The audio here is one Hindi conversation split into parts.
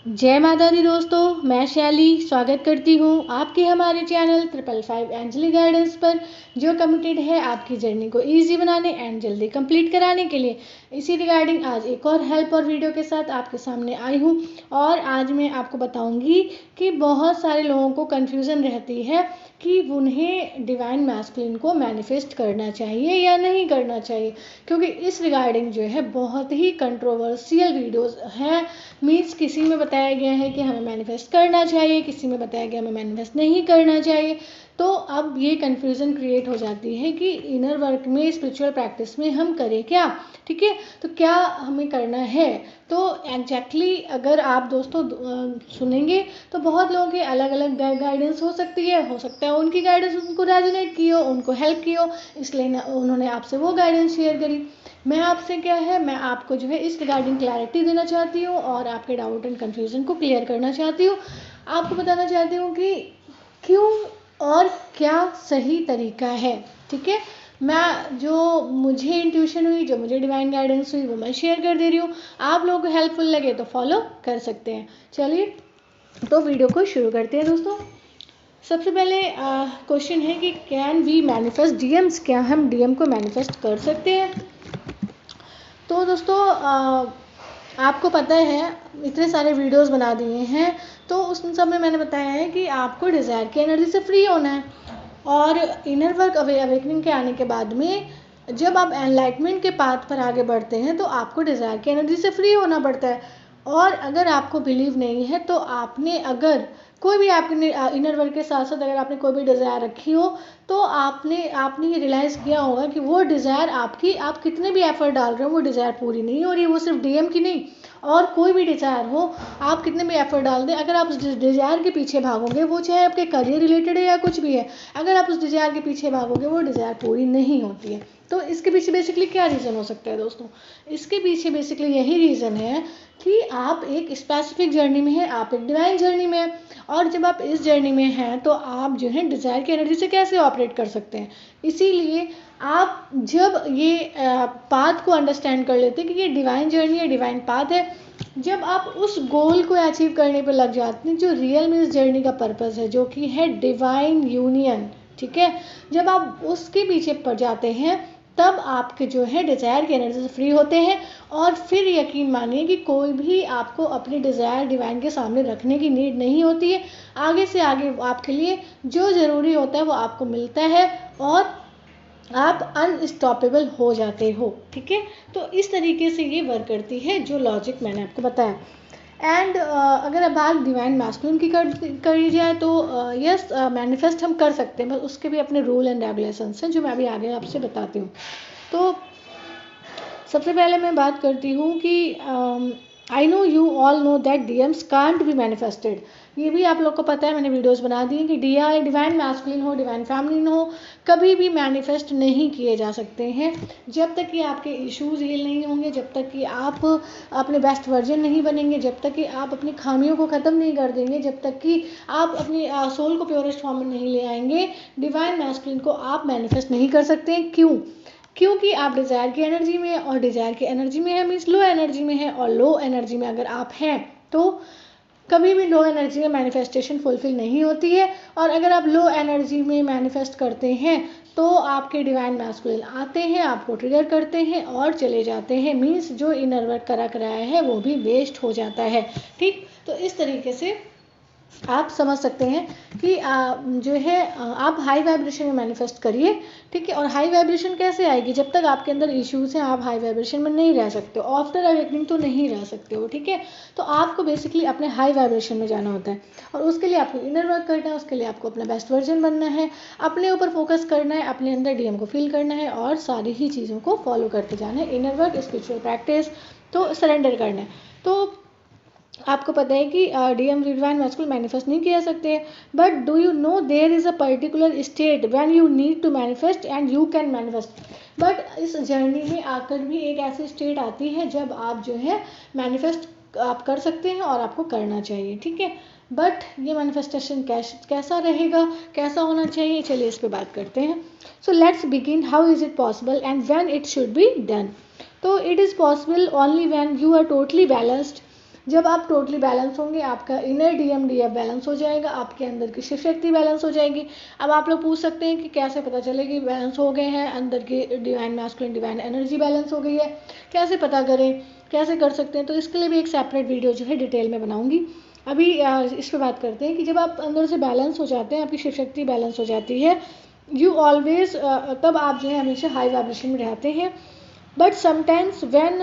जय माता दी दोस्तों, मैं शैली स्वागत करती हूँ आपके हमारे चैनल 555 एंजली गाइडेंस पर, जो कमिटेड है आपकी जर्नी को इजी बनाने एंड जल्दी कंप्लीट कराने के लिए। इसी रिगार्डिंग आज एक और हेल्प और वीडियो के साथ आपके सामने आई हूँ और आज मैं आपको बताऊँगी कि बहुत सारे लोगों को कन्फ्यूज़न रहती है कि उन्हें डिवाइन मैस्कुलिन को मैनिफेस्ट करना चाहिए या नहीं करना चाहिए, क्योंकि इस रिगार्डिंग जो है बहुत ही कंट्रोवर्शियल वीडियोस हैं। मीन्स किसी में बताया गया है कि हमें मैनिफेस्ट करना चाहिए, किसी में बताया गया हमें मैनिफेस्ट नहीं करना चाहिए। तो अब ये कन्फ्यूज़न क्रिएट हो जाती है कि इनर वर्क में, स्पिरिचुअल प्रैक्टिस में हम करें क्या। ठीक है, तो क्या हमें करना है। तो एग्जैक्टली अगर आप दोस्तों सुनेंगे तो बहुत लोगों के अलग अलग गाइडेंस हो सकती है, हो सकता है उनकी गाइडेंस उनको रेजोनेट की हो, उनको हेल्प की हो, इसलिए उन्होंने आपसे वो गाइडेंस शेयर करी। मैं आपसे क्या है, मैं आपको जो है इस रिगार्डिंग क्लैरिटी देना चाहती हूँ और आपके डाउट एंड कन्फ्यूज़न को क्लियर करना चाहती हूँ। आपको बताना चाहती हूँ कि क्यों और क्या सही तरीका है। ठीक है, मैं जो मुझे इंट्यूशन हुई, जो मुझे डिवाइन गाइडेंस हुई, वो मैं शेयर कर दे रही हूँ। आप लोगों को हेल्पफुल लगे तो फॉलो कर सकते हैं। चलिए तो वीडियो को शुरू करते हैं दोस्तों। सबसे पहले क्वेश्चन है कि कैन वी मैनिफेस्ट डीएम्स, क्या हम डीएम को मैनिफेस्ट कर सकते हैं। तो दोस्तों आपको पता है इतने सारे वीडियोस बना दिए हैं, तो उस सब में मैंने बताया है कि आपको डिज़ायर की एनर्जी से फ्री होना है। और इनर वर्क अवेकनिंग के आने के बाद में जब आप एनलाइटमेंट के पाथ पर आगे बढ़ते हैं तो आपको डिज़ायर की एनर्जी से फ्री होना पड़ता है। और अगर आपको बिलीव नहीं है तो आपने अगर कोई भी आपने इनर वर्क के साथ साथ अगर आपने कोई भी डिज़ायर रखी हो तो आपने ये रियलाइज़ किया होगा कि वो डिज़ायर आपकी, आप कितने भी एफर्ट डाल रहे हो वो डिज़ायर पूरी नहीं हो रही है। वो सिर्फ डीएम की नहीं, और कोई भी डिज़ायर हो, आप कितने भी एफर्ट डाल दें, अगर आप उस डिज़ायर के पीछे भागोगे, वो चाहे आपके करियर रिलेटेड है या कुछ भी है, अगर आप उस डिज़ायर के पीछे भागोगे वो डिज़ायर पूरी नहीं होती है। तो इसके पीछे बेसिकली क्या रीज़न हो सकता है दोस्तों। इसके पीछे बेसिकली यही रीज़न है कि आप एक स्पेसिफिक जर्नी में हैं, आप एक डिवाइन जर्नी में हैं। और जब आप इस जर्नी में हैं तो आप जो है डिज़ायर की एनर्जी से कैसे ऑपरेट कर सकते हैं। इसीलिए आप जब ये पाथ को अंडरस्टैंड कर लेते हैं कि ये डिवाइन जर्नी है, डिवाइन पाथ है, जब आप उस गोल को अचीव करने पर लग जाते हैं जो रियल में इस जर्नी का पर्पस है, जो कि है डिवाइन यूनियन। ठीक है, जब आप उसके पीछे पड़ जाते हैं तब आपके जो है डिज़ायर की एनर्जी से फ्री होते हैं। और फिर यकीन मानिए कि कोई भी आपको अपनी डिज़ायर डिवाइन के सामने रखने की नीड नहीं होती है। आगे से आगे आपके लिए जो ज़रूरी होता है वो आपको मिलता है और आप अनस्टॉपेबल हो जाते हो। ठीक है, तो इस तरीके से ये वर्क करती है जो लॉजिक मैंने आपको बताया। एंड अगर अब बात डिवाइन मैस्कुलिन की करी जाए तो यस, मैनिफेस्ट हम कर सकते हैं, बस उसके भी अपने रूल एंड रेगुलेशंस हैं जो मैं अभी आगे आपसे बताती हूँ। तो सबसे पहले मैं बात करती हूँ कि I know you all know that DMs can't be manifested. ये भी आप लोग को पता है, मैंने वीडियोस बना दी हैं कि डिवाइन मैस्कुलिन हो, डिवाइन फेमिनिन हो, कभी भी मैनिफेस्ट नहीं किए जा सकते हैं जब तक कि आपके इश्यूज हील नहीं होंगे, जब तक कि आप अपने बेस्ट वर्जन नहीं बनेंगे, जब तक कि आप अपनी खामियों को ख़त्म नहीं कर देंगे, जब तक कि आप अपनी सोल को प्योरेस्ट फॉर्म में नहीं ले आएंगे, डिवाइन मैस्कुलिन को आप मैनिफेस्ट नहीं कर सकते हैं। क्योंकि आप डिज़ायर की एनर्जी में है, और डिज़ायर की एनर्जी में है मीन्स लो एनर्जी में है, और लो एनर्जी में अगर आप हैं तो कभी भी लो एनर्जी में मैनिफेस्टेशन फुलफिल नहीं होती है। और अगर आप लो एनर्जी में मैनिफेस्ट करते हैं तो आपके डिवाइन मैस्कुलिन आते हैं, आपको ट्रिगर करते हैं और चले जाते हैं। मीन्स जो इनर वर्क करा कराया है वो भी वेस्ट हो जाता है। ठीक, तो इस तरीके से आप समझ सकते हैं कि जो है आप हाई वाइब्रेशन में मैनिफेस्ट करिए। ठीक है, और हाई वाइब्रेशन कैसे आएगी, जब तक आपके अंदर इश्यूज हैं आप हाई वाइब्रेशन में नहीं रह सकते हो, आफ्टर अवेकनिंग तो नहीं रह सकते हो। ठीक है, तो आपको बेसिकली अपने हाई वाइब्रेशन में जाना होता है और उसके लिए आपको इनर वर्क करना है, उसके लिए आपको अपना बेस्ट वर्जन बनना है, अपने ऊपर फोकस करना है, अपने अंदर डीएम को फील करना है और सारी ही चीज़ों को फॉलो करते जाना है। इनर वर्क, स्पिरिचुअल प्रैक्टिस, तो सरेंडर करना है। तो आपको पता है कि डीएम डिवाइन मैस्कुलिन मैनिफेस्ट नहीं किया सकते हैं, but do you know there is a particular state when you need to manifest and you can manifest. But इस जर्नी में आकर भी एक ऐसी स्टेट आती है जब आप जो है मैनिफेस्ट आप कर सकते हैं और आपको करना चाहिए। ठीक है, बट ये मैनिफेस्टेशन कैसा रहेगा, कैसा होना चाहिए, चलिए इस पर बात करते हैं। So let's begin, how is it possible and when it should be done. तो it is possible only when you are totally balanced, जब आप टोटली बैलेंस होंगे, आपका इनर डीएम डीएफ बैलेंस हो जाएगा, आपके अंदर की शिव शक्ति बैलेंस हो जाएगी। अब आप लोग पूछ सकते हैं कि कैसे पता चले कि बैलेंस हो गए हैं, अंदर की divine masculine divine energy balance हो गई है, कैसे पता करें, कैसे कर सकते हैं। तो इसके लिए भी एक सेपरेट वीडियो जो है डिटेल में बनाऊंगी। अभी इस पर बात करते हैं कि जब आप अंदर से बैलेंस हो जाते हैं, आपकी शिव शक्ति बैलेंस हो जाती है, यू ऑलवेज तब आप जो है हमेशा हाई वाइब्रेशन में रहते हैं। But sometimes when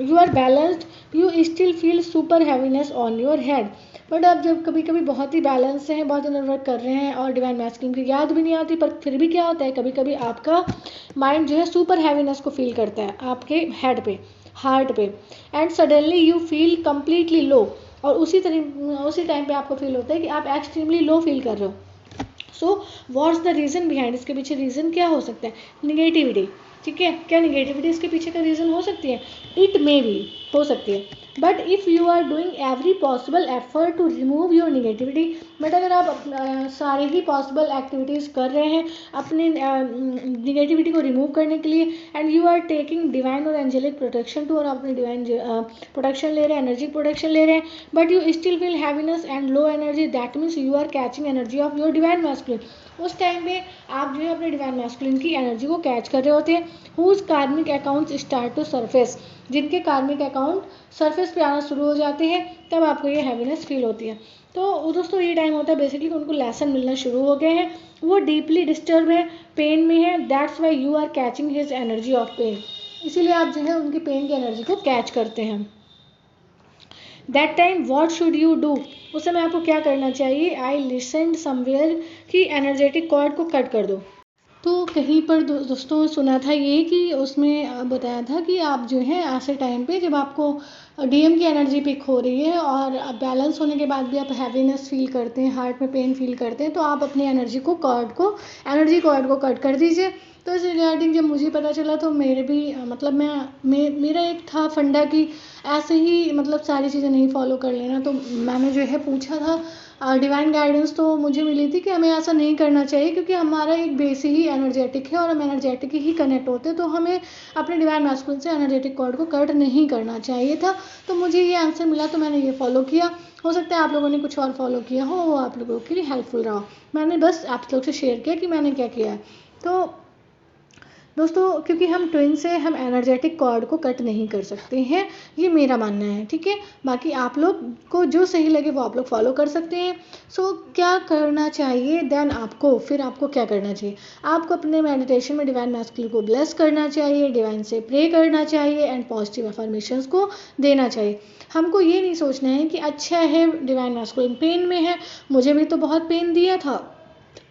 you are balanced you still feel super heaviness on your head. But आप जब कभी कभी बहुत ही बैलेंस से हैं, बहुत इनर वर्क कर रहे हैं और डिवाइन मैस्कुलिन की याद भी नहीं आती, पर फिर भी क्या होता है, कभी कभी आपका माइंड जो है सुपर हैवीनेस को फील करता है आपके हेड पे, हार्ट पे, and suddenly you feel completely low. और उसी टाइम पे आपको फील होता है कि आप एक्सट्रीमली लो फील कर रहे हो। So what's the reason behind, इसके पीछे रीज़न क्या हो सकता है, निगेटिविटी। ठीक है, क्या निगेटिविटी इसके पीछे का रीज़न हो सकती है, इट मे बी, हो सकती है। But if you are doing every possible effort to remove your negativity, but अगर आप सारे ही पॉसिबल एक्टिविटीज़ कर रहे हैं अपने निगेटिविटी को रिमूव करने के लिए, and you are taking divine और एंजेलिक प्रोटेक्शन टू, और अपने डिवाइन प्रोटेक्शन ले रहे हैं, एनर्जी प्रोटेक्शन ले रहे हैं, but you still feel heaviness and low energy, that means you are catching energy of your divine masculine. उस टाइम पे आप जो है अपने डिवाइन मैस्कुलिन की एनर्जी को कैच कर रहे होते हैं। हुज कार्मिक अकाउंट्स स्टार्ट टू सरफेस, जिनके कार्मिक अकाउंट सरफेस पे आना शुरू हो जाते हैं, तब आपको ये हैवीनेस फील होती है। तो दोस्तों ये टाइम होता है बेसिकली उनको लेसन मिलना शुरू हो गए हैं, वो डीपली डिस्टर्ब है, पेन में है, that's why you are catching his energy of pain, इसीलिए आप जो है उनकी पेन की एनर्जी को कैच करते हैं। That time what should you do, उस समय आपको क्या करना चाहिए, आई लिसन समवेयर कि एनर्जेटिक कॉर्ड को कट कर दो। तो कहीं पर दोस्तों सुना था ये कि उसमें बताया था कि आप जो है ऐसे टाइम पे जब आपको डीएम की एनर्जी पिक हो रही है और बैलेंस होने के बाद भी आप हैवीनेस फील करते हैं, हार्ट में पेन फील करते हैं, तो आप अपनी एनर्जी कॉर्ड को कट कर दीजिए। तो इस रिगार्डिंग जब मुझे पता चला तो मेरे भी मतलब मेरा एक था फंडा कि ऐसे ही मतलब सारी चीज़ें नहीं फॉलो कर लेना। तो मैंने जो है पूछा था डिवाइन गाइडेंस, तो मुझे मिली थी कि हमें ऐसा नहीं करना चाहिए, क्योंकि हमारा एक बेस ही एनर्जेटिक है और हम एनर्जेटिक ही कनेक्ट होते हैं, तो हमें अपने डिवाइन मैस्कुलिन से एनर्जेटिक कॉर्ड को कट नहीं करना चाहिए था। तो मुझे ये आंसर मिला, तो मैंने ये फॉलो किया। हो सकता है आप लोगों ने कुछ और फॉलो किया हो, वो आप लोगों के लिए हेल्पफुल रहा। मैंने बस आप लोग से शेयर किया कि मैंने क्या किया है। तो दोस्तों क्योंकि हम ट्विन से हम एनर्जेटिक कॉर्ड को कट नहीं कर सकते हैं, ये मेरा मानना है। ठीक है, बाकी आप लोग को जो सही लगे वो आप लोग फॉलो कर सकते हैं। सो क्या करना चाहिए देन, फिर आपको क्या करना चाहिए, आपको अपने मेडिटेशन में डिवाइन मैस्कुलिन को ब्लेस करना चाहिए, डिवाइन से प्रे करना चाहिए एंड पॉजिटिव अफर्मेशंस को देना चाहिए। हमको ये नहीं सोचना है कि अच्छा है डिवाइन मैस्कुलिन पेन में है, मुझे भी तो बहुत पेन दिया था,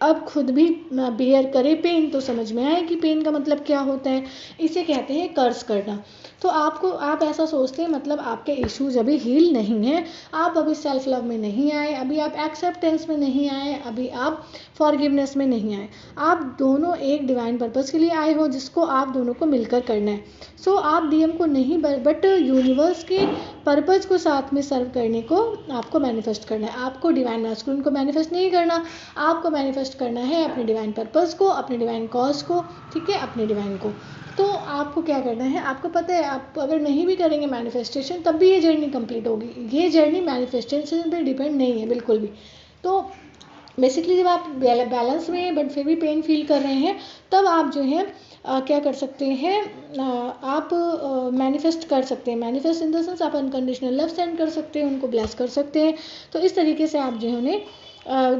अब खुद भी बेयर करे पेन तो समझ में आए कि पेन का मतलब क्या होता है। इसे कहते हैं कर्स करना। तो आप ऐसा सोचते हैं मतलब आपके इश्यूज अभी हील नहीं हैं, आप अभी सेल्फ लव में नहीं आए, अभी आप एक्सेप्टेंस में नहीं आए, अभी आप फॉरगिवनेस में नहीं आए। आप दोनों एक डिवाइन पर्पस के लिए आए हो जिसको आप दोनों को मिलकर करना है। सो आप डीएम को नहीं बट यूनिवर्स के पर्पस को साथ में सर्व करने को आपको मैनिफेस्ट करना है। आपको डिवाइन मैस्कुलिन को मैनिफेस्ट नहीं करना, आपको मैनिफेस्ट करना है अपने डिवाइन पर्पस को, अपने डिवाइन कॉज को, ठीक है, अपने डिवाइन को। तो आपको क्या करना है, आपको पता है आप अगर नहीं भी करेंगे मैनिफेस्टेशन तब भी ये जर्नी कंप्लीट होगी। ये जर्नी मैनिफेस्टेशन पे डिपेंड नहीं है बिल्कुल भी। तो बेसिकली जब आप बैलेंस में हैं बट फिर भी पेन फील कर रहे हैं, तब आप जो है क्या कर सकते हैं, आप मैनिफेस्ट कर सकते हैं। मैनिफेस्ट इन द सेंस आप अनकंडीशनल लव सेंड कर सकते हैं, उनको ब्लेस कर सकते हैं। तो इस तरीके से आप जो है उन्हें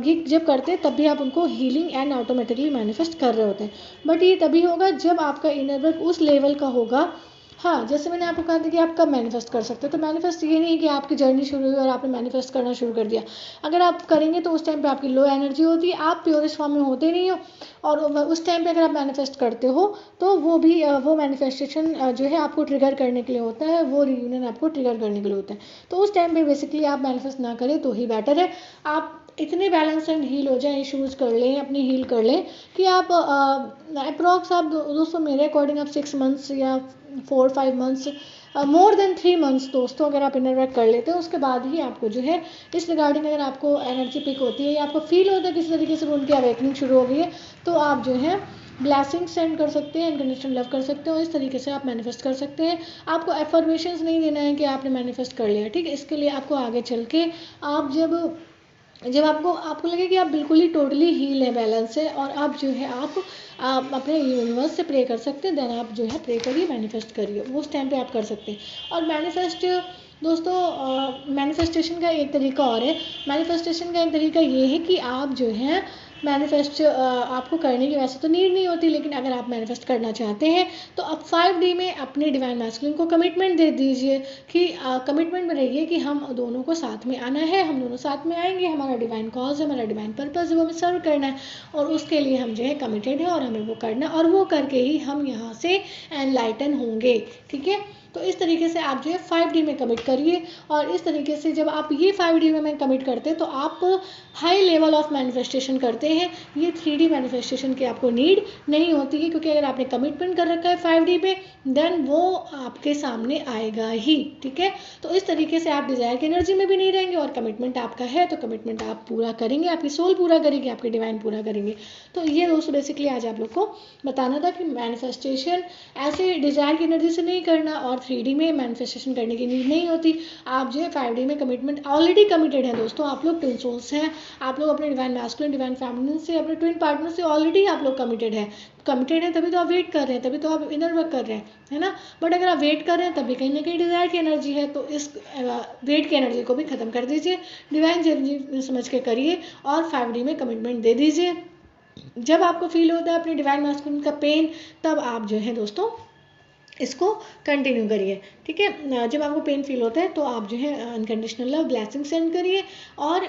ये जब करते हैं तब भी आप उनको हीलिंग एंड ऑटोमेटिकली मैनिफेस्ट कर रहे होते हैं। बट ये तभी होगा जब आपका इनर वर्क उस लेवल का होगा। हाँ, जैसे मैंने आपको कहा था कि आप कब मैनिफेस्ट कर सकते हो, तो मैनिफेस्ट ये नहीं कि आपकी जर्नी शुरू हुई और आपने मैनिफेस्ट करना शुरू कर दिया। अगर आप करेंगे तो उस टाइम पे आपकी लो एनर्जी होती है, आप प्योरेस्ट फॉर्म में होते नहीं हो, और उस टाइम पे अगर आप मैनिफेस्ट करते हो तो वो मैनिफेस्टेशन जो है आपको ट्रिगर करने के लिए होता है, वो रियूनियन आपको ट्रिगर करने के लिए होता है। तो उस टाइम पे बेसिकली आप मैनिफेस्ट ना करें तो ही बेटर है। आप इतने बैलेंस एंड हील हो जाए, इशूज़ कर लें, अपनी हील कर लें कि आप अप्रॉक्स आप दोस्तों मेरे अकॉर्डिंग आप 6 मंथ्स या 4-5 मंथ्स, मोर देन 3 मंथ्स दोस्तों अगर आप इनर वर्क कर लेते हैं, उसके बाद ही आपको जो है इस रिगार्डिंग अगर आपको एनर्जी पिक होती है या आपको फील होता है किसी तरीके से उनकी अवेकनिंग शुरू हो गई है, तो आप जो है ब्लेसिंग सेंड कर सकते हैं, अनकंडीशनल लव कर सकते हो। इस तरीके से आप मैनिफेस्ट कर सकते हैं। आपको एफर्मेशंस नहीं देना है कि आपने मैनिफेस्ट कर लिया, ठीक है। इसके लिए आपको आगे चल के आप जब आपको लगे कि आप बिल्कुल ही टोटली हील है, बैलेंस है, और आप जो है आप अपने यूनिवर्स से प्रे कर सकते हैं, देन आप जो है प्रे करिए, मैनिफेस्ट करिए, वो उस टाइम पे आप कर सकते हैं। और मैनिफेस्टेशन का एक तरीका और है। मैनिफेस्टेशन का एक तरीका ये है कि आप जो है मैनिफेस्ट आपको करने की वैसे तो नीड नहीं होती, लेकिन अगर आप मैनिफेस्ट करना चाहते हैं तो आप 5D में अपने डिवाइन मैस्कुलिन को कमिटमेंट दे दीजिए कि कमिटमेंट में रहिए कि हम दोनों को साथ में आना है, हम दोनों साथ में आएंगे, हमारा डिवाइन कॉज है, हमारा डिवाइन पर्पस है, वो हमें सर्व करना है, और उसके लिए हम जो है कमिटेड है और हमें वो करना, और वो करके ही हम यहाँ से एनलाइटन होंगे, ठीक है। तो इस तरीके से आप जो है 5D में कमिट करिए, और इस तरीके से जब आप ये 5D में कमिट करते हैं तो आप हाई लेवल ऑफ मैनिफेस्टेशन करते हैं। ये 3D मैनिफेस्टेशन की आपको नीड नहीं होती है, क्योंकि अगर आपने कमिटमेंट कर रखा है 5D पे, देन वो आपके सामने आएगा ही, ठीक है। तो इस तरीके से आप डिज़ायर की एनर्जी में भी नहीं रहेंगे, और कमिटमेंट आपका है तो कमिटमेंट आप पूरा करेंगे, आपकी सोल पूरा करेगी, आपके डिवाइन पूरा करेंगे। तो ये दोस्तों बेसिकली आज आप लोग को बताना था कि मैनिफेस्टेशन ऐसे डिज़ायर की एनर्जी से नहीं करना, और 3D में मैनिफेस्टेशन करने की नीड नहीं होती। आप जो है 5D में कमिटमेंट ऑलरेडी कमिटेड है दोस्तों, आप लोग ट्विन सोल्स हैं, आप लोग अपने डिवाइन मैस्कुलिन डिवाइन फेमिनिन से, अपने ट्विन पार्टनर से ऑलरेडी आप लोग कमिटेड हैं, तभी तो आप वेट कर रहे हैं, तभी तो आप इनर वर्क कर रहे हैं, है ना। बट अगर आप वेट कर रहे हैं तभी कहीं ना कहीं डिज़ायर की एनर्जी है, तो इस वेट की एनर्जी को भी ख़त्म कर दीजिए, डिवाइन एनर्जी समझ के करिए, और 5D में कमिटमेंट दे दीजिए। जब आपको फील होता है अपने डिवाइन मैस्कुलिन का पेन, तब आप जो है दोस्तों इसको कंटिन्यू करिए, ठीक है। जब आपको पेन फील होता है तो आप जो है अनकंडीशनल लव ब्लेसिंग सेंड करिए, और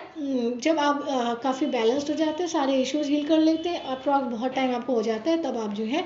जब आप काफ़ी बैलेंस्ड हो जाते हैं, सारे इश्यूज हील कर लेते हैं, अप्रॉक्स बहुत टाइम आपको हो जाता है, तब आप जो है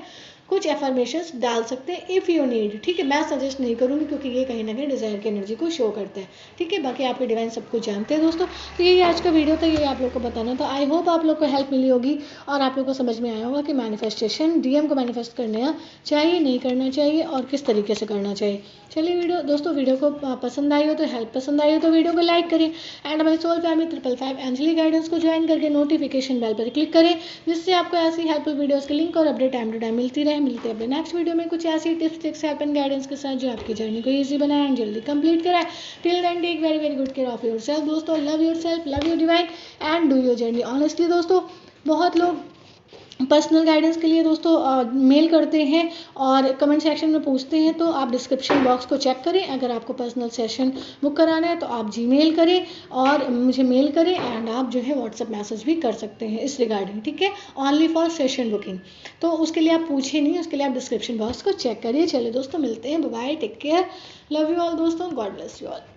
कुछ एफर्मेशंस डाल सकते हैं इफ़ यू नीड, ठीक है। मैं सजेस्ट नहीं करूँगी, क्योंकि ये कहीं ना कहीं डिज़ायर की एनर्जी को शो करता है, ठीक है। बाकी आपके डिवाइन सब कुछ जानते हैं दोस्तों। तो यही आज का वीडियो था, ये आप लोग को बताना था। आई होप आप लोग को हेल्प मिली होगी, और आप लोग को समझ में आया होगा कि मैनिफेस्टेशन डीएम को मैनिफेस्ट करना चाहिए, नहीं करना चाहिए, और किस तरीके से करना चाहिए। चलिए वीडियो को पसंद आई हो तो पसंद आई हो तो वीडियो को लाइक करें, एंड हमारी सोल फैमिली 555 एंजलिक गाइडेंस को ज्वाइन करके नोटिफिकेशन बेल पर क्लिक करें, जिससे आपको ऐसी हेल्पफुल वीडियोस के लिंक और अपडेट टाइम टू टाइम मिलती रहे। मिलते हैं अपने नेक्स्ट वीडियो में कुछ ऐसी tips tricks help and guidance के साथ, जो आपकी जर्नी को ईजी बनाए एंड जल्दी कंप्लीट कराए। Till then take very very good care of yourself दोस्तों। Love yourself, love your divine, and do your journey honestly दोस्तों। बहुत लोग पर्सनल गाइडेंस के लिए दोस्तों मेल करते हैं और कमेंट सेक्शन में पूछते हैं, तो आप डिस्क्रिप्शन बॉक्स को चेक करें। अगर आपको पर्सनल सेशन बुक कराना है तो आप जीमेल करें और मुझे मेल करें, एंड आप जो है व्हाट्सएप मैसेज भी कर सकते हैं इस रिगार्डिंग, ठीक है, ओनली फॉर सेशन बुकिंग। तो उसके लिए आप पूछे नहीं, उसके लिए आप डिस्क्रिप्शन बॉक्स को चेक करिए। चलिए दोस्तों, मिलते हैं, bye bye, take care, love you all दोस्तों, गॉड ब्लेस यू ऑल।